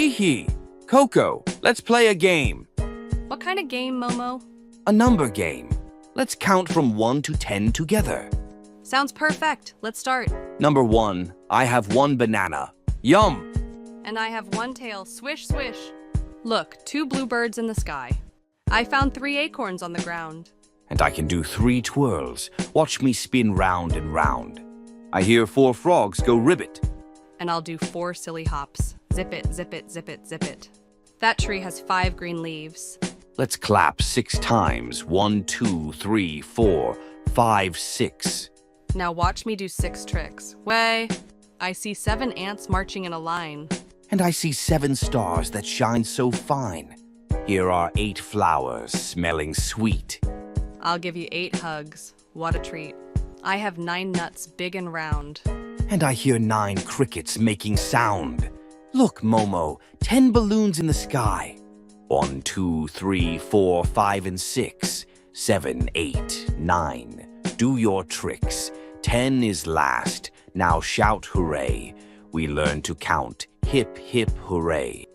Hee hee. Coco, let's play a game. What kind of game, Momo? A number game. Let's count from 1 to 10 together. Sounds perfect. Let's start. Number 1, I have 1 banana. Yum! And I have 1 tail. Swish, swish. Look, 2 bluebirds in the sky. I found 3 acorns on the ground. And I can do 3 twirls. Watch me spin round and round. I hear 4 frogs go ribbit. And I'll do 4 silly hops. Zip it, zip it, zip it, zip it. That tree has 5 green leaves. Let's clap 6 times. 1, 2, 3, 4, 5, 6. Now watch me do 6 tricks. Way! I see 7 ants marching in a line. And I see 7 stars that shine so fine. Here are 8 flowers smelling sweet. I'll give you 8 hugs. What a treat. I have 9 nuts big and round. And I hear 9 crickets making sound. Look, Momo, 10 balloons in the sky. 1, 2, 3, 4, 5, and 6. 7, 8, 9. Do your tricks. 10 is last. Now shout hooray. We learn to count. Hip, hip, hooray.